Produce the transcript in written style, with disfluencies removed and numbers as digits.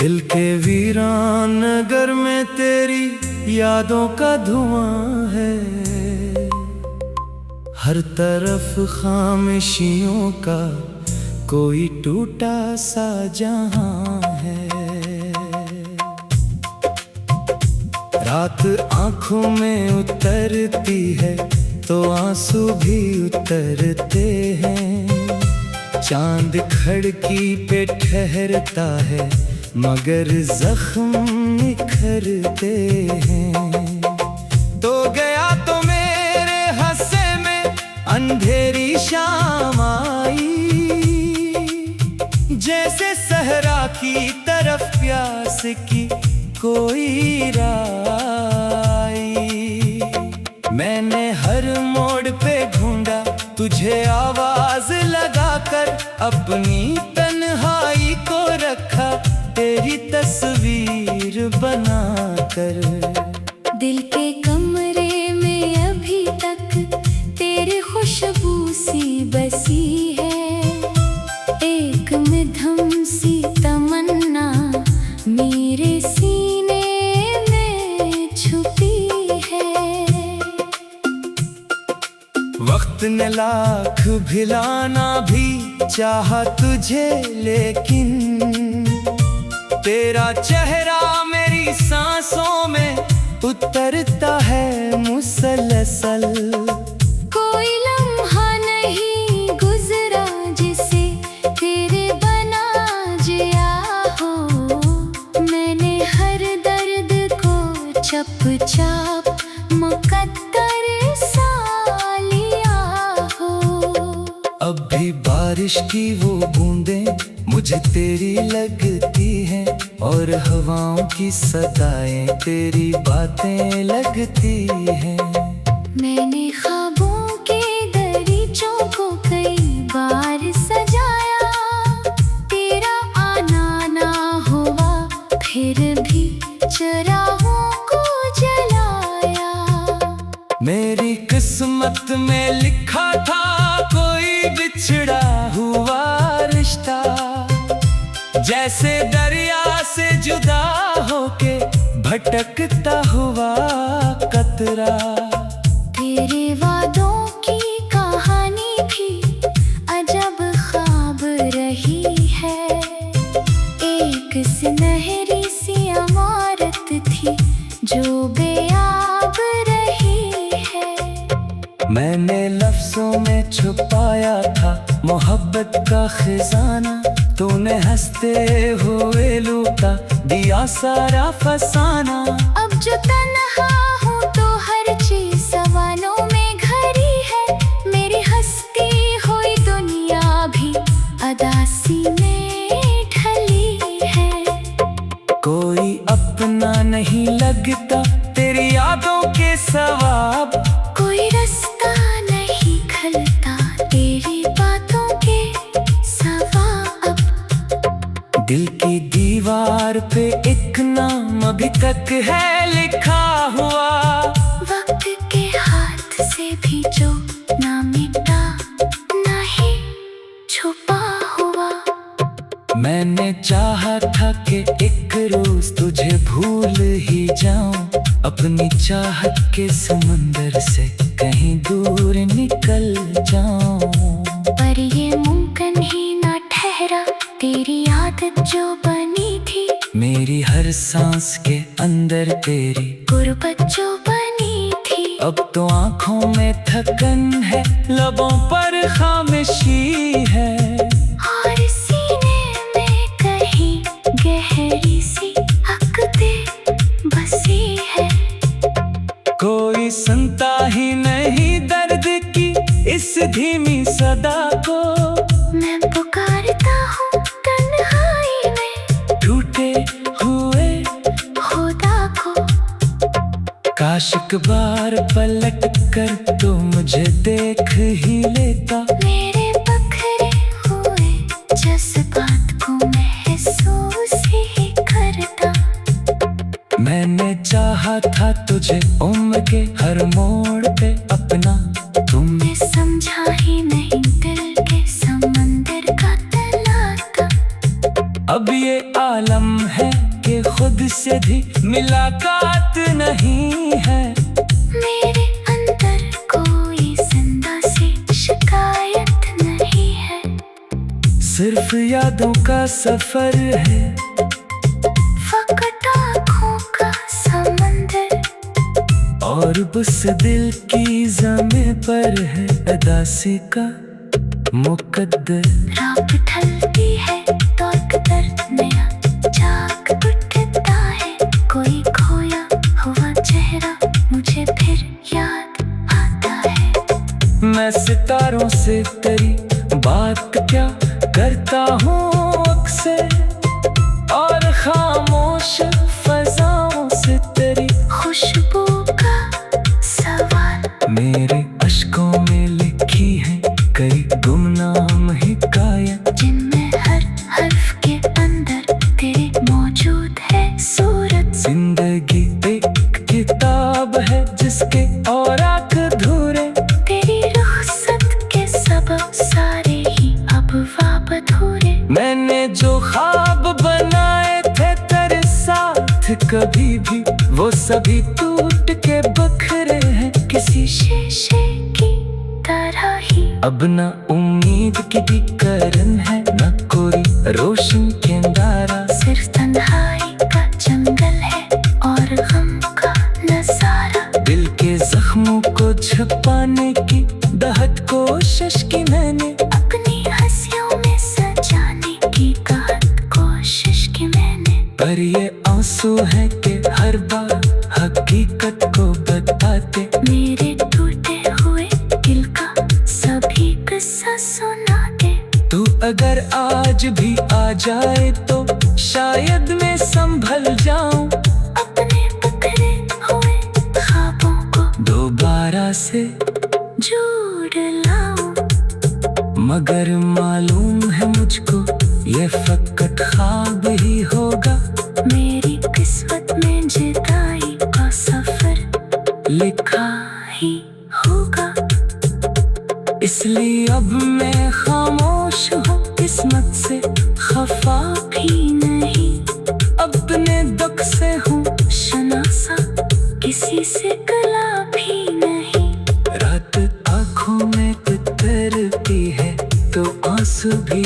दिल के वीरान नगर में तेरी यादों का धुआं है। हर तरफ खामोशियों का कोई टूटा सा जहां है। रात आंखों में उतरती है तो आंसू भी उतरते हैं। चांद खिड़की पे ठहरता है मगर जख्म निखरते हैं। तो गया तो मेरे हंसे में अंधेरी शाम आई, जैसे सहरा की तरफ प्यास की कोई राई। मैंने हर मोड़ पे ढूंढा तुझे आवाज लगाकर, अपनी तन्हाई को रखा तेरी तस्वीर बनाकर। दिल के कमरे में अभी तक तेरी खुशबू सी बसी है। एक मध्यम सी तमन्ना मेरे सीने में छुपी है। वक्त ने लाख भिलाना भी चाहा तुझे, लेकिन तेरा चेहरा मेरी सांसों में उतरता है मुसलसल। कोई लम्हा नहीं गुजरा जिसे तेरे बना जिया हो। मैंने हर दर्द को चुपचाप मुकद्दर सा लिया हो। अब भी बारिश की वो बूंदें मुझे तेरी लगती हैं, और हवाओं की सदाएं तेरी बातें लगती हैं। मैंने ख्वाबों के दरीचों को कई बार सजाया, तेरा आना ना हुआ फिर भी चरागों को जलाया। मेरी किस्मत में लिखा था कोई बिछड़ा हुआ रिश्ता, जैसे दरिया से जुदा होके भटकता हुआ कतरा। तेरे वादों की कहानी भी अजब ख्वाब रही है। एक सुनहरी सी इमारत थी जो बेआब रही है। मैंने लफ्जों में छुपाया था मोहब्बत का खजाना, तूने हंसते हुए लूटा दिया सारा फसाना। अब जो तन्हा हूँ तो हर चीज सवालों में घरी है। मेरी हंसती हुई दुनिया भी अदासी में ढली है। कोई अपना नहीं लगता तेरी यादों के सवाब, कोई रास्ता नहीं खलता तेरी बातों के सवा। दिल की दीवार पे एक नाम अभी तक है लिखा हुआ, वक्त के हाथ से भी जो ना मिटा ना ही छुपा हुआ। मैंने चाहा था कि एक रोज तुझे भूल ही जाऊं, अपनी चाहत के समंदर से कहीं दूर निकल जाऊं। पर ये मुमकिन ही ना ठहरा, तेरी आदत जो बनी थी। मेरी हर सांस के अंदर तेरी गुर्बत जो बनी थी। अब तो आंखों में थकन है, लबों पर खामोशी है, और सीने में कहीं गहरी सी हकते बसी है। कोई सुनता ही नहीं दर्द की इस धीमी सदा को। मैं पुकारता हूँ तन्हाई में टूटे हुए खुदा को। काश एक बार पलट कर तो मुझे देख ही लेता। मेरे बखरे हुए जज्बात को महसूस ही करता। मैंने चाहा था तुझे उम्र के हर मोड़ पे अपना, तुमने समझा ही नहीं दिल के समंदर का तलाता। अब अब ये आलम है कि खुद से भी मुलाकात नहीं है। मेरे अंदर कोई जिंदा सी शिकायत नहीं है। सिर्फ यादों का सफर है, फकत आँखों का समंदर, और बस दिल की ज़मीं पर है अदासी का मुकद्दर। रात ढलती है तो एक दर्द नया जाग उठता है। कोई खोया हुआ चेहरा मुझे फिर याद आता है। मैं सितारों से तेरी बात क्या करता हूँ अक्सर, और खामोश फजाओं से तेरी खुशबू का सवाल। मेरे अश्कों में लिखी है कई गुमनाम हिकायत, जिनमें हर हर्फ के अंदर तेरे मौजूद है सूरत। जिंदगी एक किताब है जिसके औराक अधूरे, तेरी रुखसत के सबब सारे ही अब वापस अधूरे। मैंने जो ख्वाब बनाए थे तेरे साथ कभी भी, वो सभी टूट के बखरे हैं किसी शीशे की तरह ही। अब न उम्मीद की करन है, न कोई रोशन केंदारा। सिर्फ तन्हाई का जंगल है और गम का नजारा। दिल के जख्मों को छुपाने की दहत कोशिश की मैंने, अपनी हंसियों में सजाने की कहत कोशिश की मैंने। पर ये आंसू है कि हर बार हकीकत को बताते। मेरे टूटे हुए दिल का सभी किस्सा सुना दे। तू अगर आज भी आ जाए तो शायद मैं संभल जाऊं, अपने पकड़े हुए ख्वाबों को दोबारा से जोड़ लाऊं। मगर मालूम है मुझको ये फकत ख्वाब ही होगा। मेरी किस्मत में जुदाई का सफर लिखा ही होगा। इसलिए अब मैं खामोश हूँ, किस्मत से खफा भी नहीं, अपने दुख से हूँ शनासा किसी से गला भी नहीं। रात आँखों में उतरती है तो आंसू भी